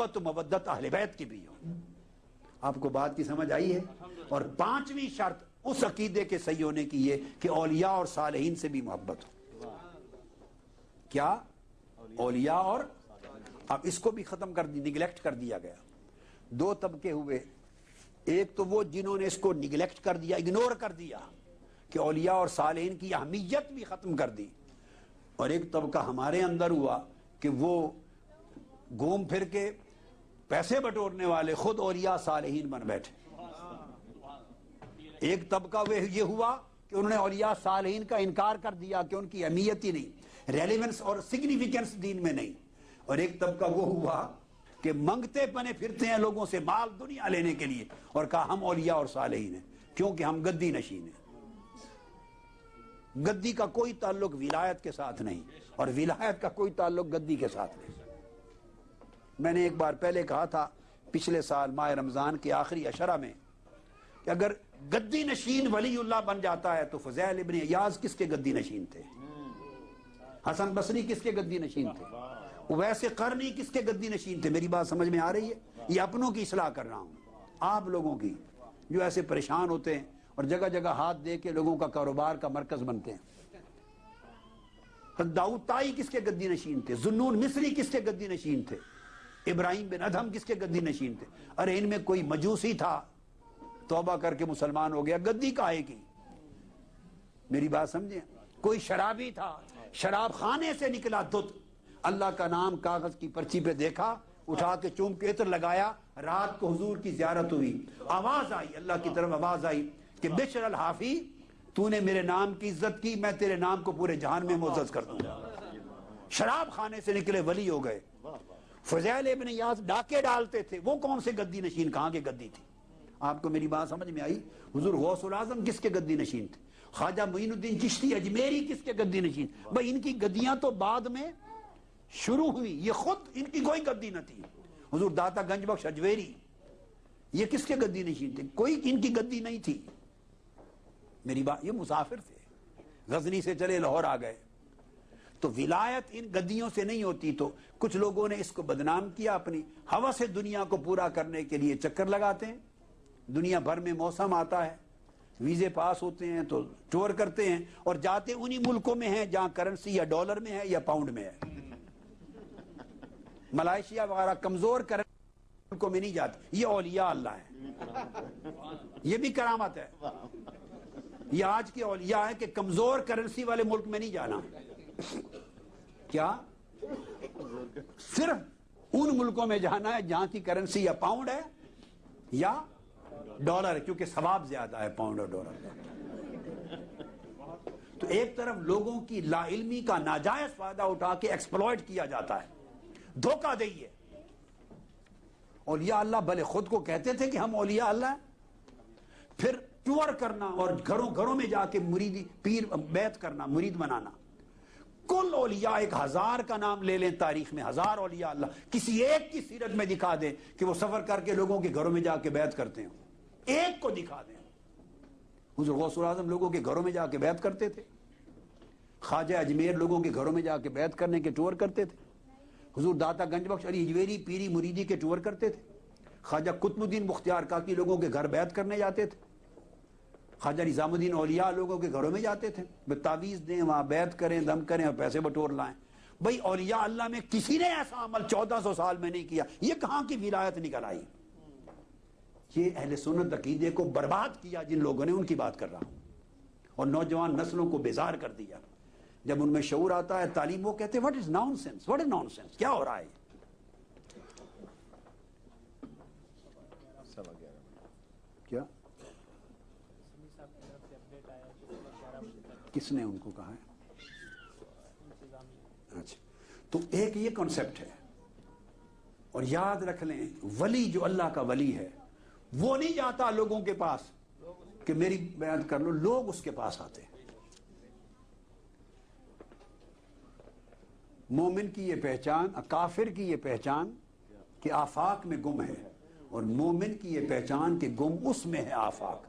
محبت و مودت اہل بیت کی بھی ہو۔ آپ کو بات کی سمجھ آئی ہے؟ اور پانچویں شرط اس عقیدے کے صحیح ہونے کی یہ کہ اولیاء اور صالحین سے بھی محبت ہو۔ کیا؟ اولیاء اور، اب اس کو بھی ختم کر دی، نگلیکٹ کر دیا گیا۔ دو طبقے ہوئے، ایک تو وہ جنہوں نے اس کو نگلیکٹ کر دیا، اگنور کر دیا کہ اولیاء اور صالحین کی اہمیت بھی ختم کر دی، اور ایک طبقہ ہمارے اندر ہوا کہ وہ گھوم پھر کے پیسے بٹورنے والے خود اولیاء صالحین بن بیٹھے۔ ایک طبقہ یہ ہوا کہ انہوں نے اولیاء صالحین کا انکار کر دیا کہ ان کی اہمیت ہی نہیں، ریلیونس اور سگنیفیکنس دین میں نہیں، اور ایک طبقہ وہ ہوا کہ منگتے پنے پھرتے ہیں لوگوں سے مال دنیا لینے کے لیے، اور کہا ہم اولیاء اور صالحین ہیں کیونکہ ہم گدی نشین ہیں۔ گدی کا کوئی تعلق ولایت کے ساتھ نہیں، اور ولایت کا کوئی تعلق گدی کے ساتھ نہیں۔ میں نے ایک بار پہلے کہا تھا پچھلے سال ماہ رمضان کے آخری عشرہ میں کہ اگر گدی نشین ولی اللہ بن جاتا ہے تو فضیل ابن عیاض کس کے گدی نشین تھے؟ حسن بصری کس کے گدی نشین تھے؟ ویسے قرنی کس کے گدی نشین تھے؟ میری بات سمجھ میں آ رہی ہے؟ یہ اپنوں کی اصلاح کر رہا ہوں، آپ لوگوں کی جو ایسے پریشان ہوتے ہیں اور جگہ جگہ ہاتھ دے کے لوگوں کا کاروبار کا مرکز بنتے ہیں۔ داؤد طائی کس کے گدی نشین تھے؟ ذوالنون مصری کس کے گدی نشین تھے؟ ابراہیم بن ادھم کس کے گدی نشین تھے؟ ارے ان میں کوئی مجوسی تھا، توبہ کر کے مسلمان ہو گیا، گدی کاہے کی؟ میری بات سمجھیں؟ کوئی شرابی تھا، شراب خانے سے نکلا دھت، اللہ کا نام کاغذ کی پرچی پہ دیکھا، اٹھا کے چوم کے عطر لگایا، رات کو حضور کی زیارت ہوئی، آواز آئی، اللہ کی طرف آواز آئی کہ بشر الحافی، تو نے میرے نام کی عزت کی، میں تیرے نام کو پورے جہان میں معزز کر دوں گا۔ شراب خانے سے نکلے ولی ہو گئے۔ فضیل ابن عیاض ڈاکے ڈالتے تھے، وہ کون سے گدی نشین؟ کہاں کے گدی تھی؟ آپ کو میری بات سمجھ میں آئی؟ حضور غوث العظم کس کے گدی نشین تھے؟ خواجہ معین الدین چشتی اجمیری کس کے گدی نشین؟ بھائی ان کی گدیاں تو بعد میں شروع ہوئی، یہ خود ان کی کوئی گدی نہ تھی۔ حضور داتا گنج بخش اجویری یہ کس کے گدی نشین تھے؟ کوئی ان کی گدی نہیں تھی۔ میری بات، یہ مسافر تھے، غزنی سے چلے لاہور آ گئے۔ تو ولایت ان گدیوں سے نہیں ہوتی، تو کچھ لوگوں نے اس کو بدنام کیا، اپنی ہوا سے دنیا کو پورا کرنے کے لیے چکر لگاتے ہیں، دنیا بھر میں موسم آتا ہے، ویزے پاس ہوتے ہیں تو ٹور کرتے ہیں، اور جاتے انہی ملکوں میں ہیں جہاں کرنسی یا ڈالر میں ہے یا پاؤنڈ میں ہے۔ ملائیشیا وغیرہ کمزور کرنسی ملکوں میں نہیں جاتے، یہ اولیاء اللہ ہے، یہ بھی کرامت ہے۔ یہ آج کے اولیاء ہے کہ کمزور کرنسی والے ملک میں نہیں جانا۔ کیا؟ صرف ان ملکوں میں جانا ہے جہاں کی کرنسی یا پاؤنڈ ہے یا ڈالر ہے، کیونکہ ثواب زیادہ ہے پاؤنڈ اور ڈالر۔ تو ایک طرف لوگوں کی لا علمی کا ناجائز فائدہ اٹھا کے ایکسپلوئٹ کیا جاتا ہے، دھوکہ دہی ہے۔ اولیاء اللہ بھلے خود کو کہتے تھے کہ ہم اولیاء اللہ ہیں، پھر ٹور کرنا اور گھروں گھروں میں جا کے مریدی پیر بیعت کرنا، مرید بنانا۔ کل اولیاء 1000 کا نام لے لیں تاریخ میں، 1000 اولیاء اللہ کسی ایک کی سیرت میں دکھا دیں کہ وہ سفر کر کے لوگوں کے گھروں میں جا کے بیعت کرتے ہیں، ایک کو دکھا دیں۔ حضور غوث العظم لوگوں کے گھروں میں جا کے بیعت کرتے تھے، خواجہ اجمیر لوگوں کے گھروں میں جا کے بیعت کرنے کے ٹور کرتے تھے، حضور داتا گنج بخش علی اجویری پیری مریدی کے ٹور کرتے تھے، خواجہ قطب الدین بختیار کاکی لوگوں کے گھر بیعت کرنے جاتے تھے، خواجہ نظام الدین اولیاء لوگوں کے گھروں میں جاتے تھے، تعویذ دیں، وہاں بیعت کریں، دم کریں اور پیسے بٹور لائیں۔ بھئی اولیاء اللہ میں کسی نے ایسا عمل 1400 سال میں نہیں کیا، یہ کہاں کی ولایت نکل آئی؟ یہ اہل سنت عقیدے کو برباد کیا جن لوگوں نے، ان کی بات کر رہا ہوں، اور نوجوان نسلوں کو بیزار کر دیا۔ جب ان میں شعور آتا ہے، تعلیم، وہ کہتے ہیں what is nonsense, what is nonsense، کیا ہو رہا ہے؟ کیا؟ کس نے ان کو کہا ہے؟ اچھا، تو ایک یہ کنسپٹ ہے، اور یاد رکھ لیں ولی جو اللہ کا ولی ہے وہ نہیں جاتا لوگوں کے پاس کہ میری بیعت کر لو، لوگ اس کے پاس آتے ہیں۔ مومن کی یہ پہچان، کافر کی یہ پہچان کہ آفاق میں گم ہے، اور مومن کی یہ پہچان کہ گم اس میں ہے آفاق۔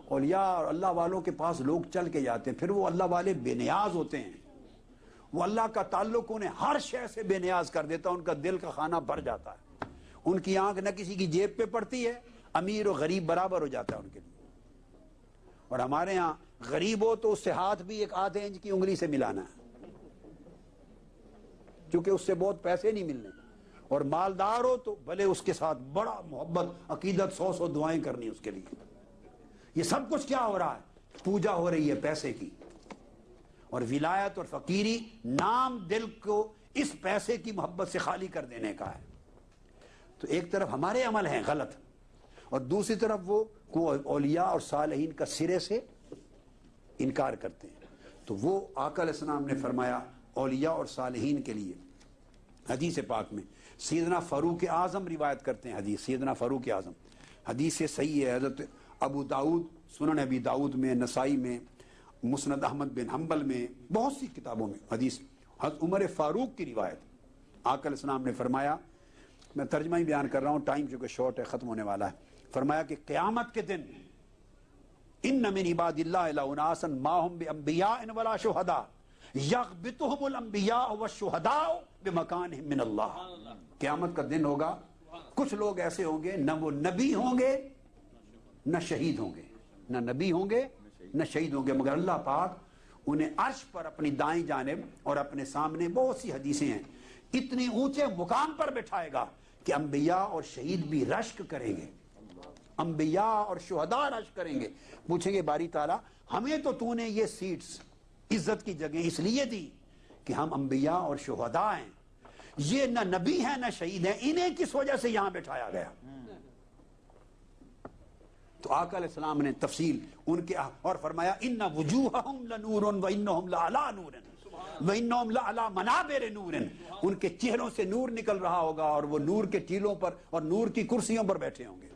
اولیاء اور اللہ والوں کے پاس لوگ چل کے جاتے ہیں، پھر وہ اللہ والے بے نیاز ہوتے ہیں، وہ اللہ کا تعلق انہیں ہر شے سے بے نیاز کر دیتا ہے، ان کا دل کا خانہ بھر جاتا ہے، ان کی آنکھ نہ کسی کی جیب پہ پڑتی ہے، امیر و غریب برابر ہو جاتا ہے ان کے لیے. اور ہمارے ہاں غریب ہو تو اس سے ہاتھ بھی ایک آدھے انچ کی انگلی سے ملانا ہے، کیونکہ اس سے بہت پیسے نہیں ملنے. اور مالدار ہو تو بھلے اس کے ساتھ بڑا محبت، عقیدت، 100 دعائیں کرنی اس کے لیے. یہ سب کچھ کیا ہو رہا ہے؟ پوجا ہو رہی ہے پیسے کی. اور ولایت اور فقیری نام دل کو اس پیسے کی محبت سے خالی کر دینے کا ہے. تو ایک طرف ہمارے عمل ہیں غلط، اور دوسری طرف وہ اولیاء اور صالحین کا سرے سے انکار کرتے ہیں. تو وہ آقا علیہ السلام نے فرمایا اولیاء اور صالحین کے لیے حدیث پاک میں سیدنا فاروق اعظم روایت کرتے ہیں. حدیث سیدنا فاروق اعظم، حدیث صحیح ہے. حضرت ابو داؤد، سنن ابی داؤد میں، نسائی میں، مسند احمد بن حنبل میں، بہت سی کتابوں میں حدیث. حضرت عمر فاروق کی روایت، آقا علیہ السلام نے فرمایا، میں ترجمہ ہی بیان کر رہا ہوں، ٹائم چونکہ شارٹ ہے، ختم ہونے والا ہے. فرمایا کہ قیامت کے دن ان من عباد اللہ الا اناسا ما هم بانبیاء ولا شہداء یغبطهم الانبیاء والشہداء بمکانهم من اللہ. قیامت کا دن ہوگا، کچھ لوگ ایسے ہوں گے نہ وہ نبی ہوں گے نہ شہید ہوں گے، نہ نبی ہوں گے نہ شہید ہوں گے، مگر اللہ پاک انہیں عرش پر اپنی دائیں جانب اور اپنے سامنے، بہت سی حدیثیں ہیں، اتنی اونچے مقام پر بٹھائے گا کہ انبیاء اور شہید بھی رشک کریں گے، انبیاء اور شہداء رشک کریں گے. پوچھیں گے باری تعالیٰ ہمیں تو نے یہ سیٹس، عزت کی جگہ اس لیے دی کہ ہم انبیاء اور شہداء ہیں، یہ نہ نبی ہیں نہ شہید ہیں، انہیں کس وجہ سے یہاں بٹھایا گیا؟ تو آقا علیہ السلام نے تفصیل ان کے اور فرمایا ان وجوہہم لنور وانہم لعلی نور وانہم لعلی منابر نور. ان کے چہروں سے نور نکل رہا ہوگا اور وہ نور کے ٹیلوں پر اور نور کی کرسیوں پر بیٹھے ہوں گے.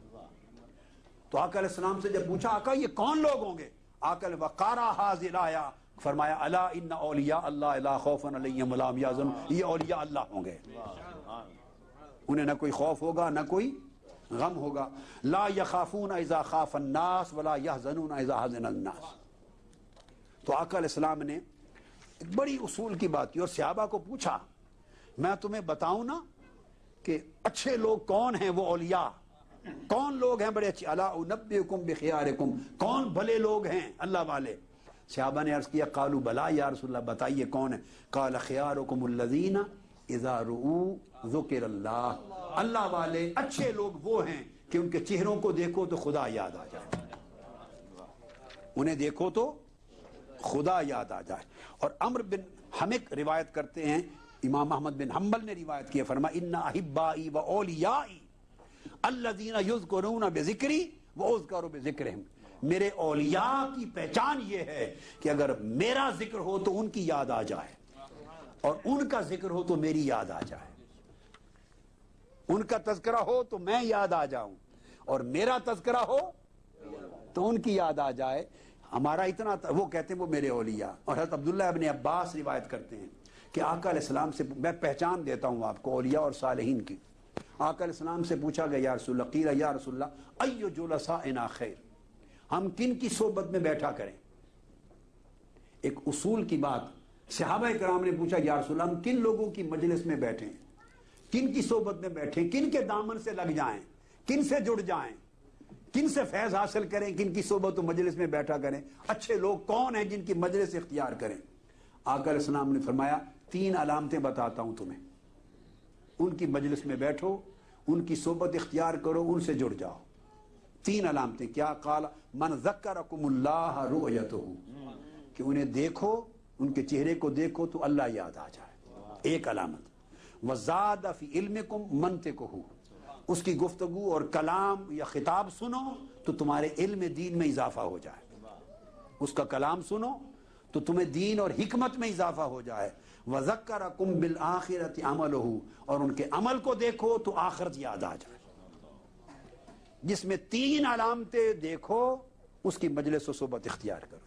تو آقا علیہ السلام سے جب پوچھا آقا یہ کون لوگ ہوں گے؟ آقا علیہ وقارا حاضر آیا، فرمایا الا ان اولیاء اللہ لا خوف علیہم ولا هم یحزنون. یہ اولیاء اللہ ہوں گے، انہیں نہ کوئی خوف ہوگا نہ کوئی غم ہوگا. لا یخافون اذا خاف الناس ولا یحزنون اذا حزن الناس. تو آقا علیہ السلام نے ایک بڑی اصول کی بات کی اور صحابہ کو پوچھا میں تمہیں بتاؤں نا کہ اچھے لوگ کون ہیں؟ وہ اولیاء کون لوگ ہیں بڑے اچھے؟ الا انبئکم بخیارکم، کون بھلے لوگ ہیں اللہ والے؟ صحابہ نے عرض کیا قالوا بلا یا رسول اللہ، بتائیے کون ہے؟ قال خیارکم الذین اذا رؤوا ذکر اللہ. اللہ والے اچھے لوگ وہ ہیں کہ ان کے چہروں کو دیکھو تو خدا یاد آ جائے، انہیں دیکھو تو خدا یاد آ جائے. اور عمرو بن حمق روایت کرتے ہیں، امام احمد بن حنبل نے روایت کیا، فرمایا ان احبائی و اولیائی الذین یذکرون بذکری و اذکر بذکرہم. میرے اولیاء کی پہچان یہ ہے کہ اگر میرا ذکر ہو تو ان کی یاد آ جائے، اور ان کا ذکر ہو تو میری یاد آ جائے. ان کا تذکرہ ہو تو میں یاد آ جاؤں، اور میرا تذکرہ ہو تو ان کی یاد آ جائے. ہمارا اتنا وہ کہتے ہیں وہ میرے اولیاء. اور حضرت عبداللہ ابن عباس روایت کرتے ہیں کہ آقا علیہ السلام سے میں پہچان دیتا ہوں آپ کو اولیاء اور صالحین کی. آقا علیہ السلام سے پوچھا گیا یا رسول اللہ، قیل یا رسول اللہ ای جلسائنا خیر، ہم کن کی صحبت میں بیٹھا کریں؟ ایک اصول کی بات، صحابہ کرام نے پوچھا یا رسول اللہ ہم کن لوگوں کی مجلس میں بیٹھیں، کن کی صحبت میں بیٹھیں، کن کے دامن سے لگ جائیں، کن سے جڑ جائیں، کن سے فیض حاصل کریں، کن کی صحبت و مجلس میں بیٹھا کریں؟ اچھے لوگ کون ہیں جن کی مجلس اختیار کریں؟ آقا علیہ السلام نے فرمایا 3 علامتیں بتاتا ہوں تمہیں، ان کی مجلس میں بیٹھو، ان کی صحبت اختیار کرو، ان سے جڑ جاؤ. 3 علامتیں کیا؟ قال من ذکرکم اللہ رؤیتہ، کہ انہیں دیکھو، ان کے چہرے کو دیکھو تو اللہ یاد آ جائے، ایک علامت. وزاد فی علمکم منطقہ، اس کی گفتگو اور کلام یا خطاب سنو تو تمہارے علم دین میں اضافہ ہو جائے، اس کا کلام سنو تو تمہیں دین اور حکمت میں اضافہ ہو جائے. وذکرکم بالآخرۃ عملہ، اور ان کے عمل کو دیکھو تو آخرت یاد آ جائے. جس میں 3 علامتیں دیکھو اس کی مجلس و صحبت اختیار کرو.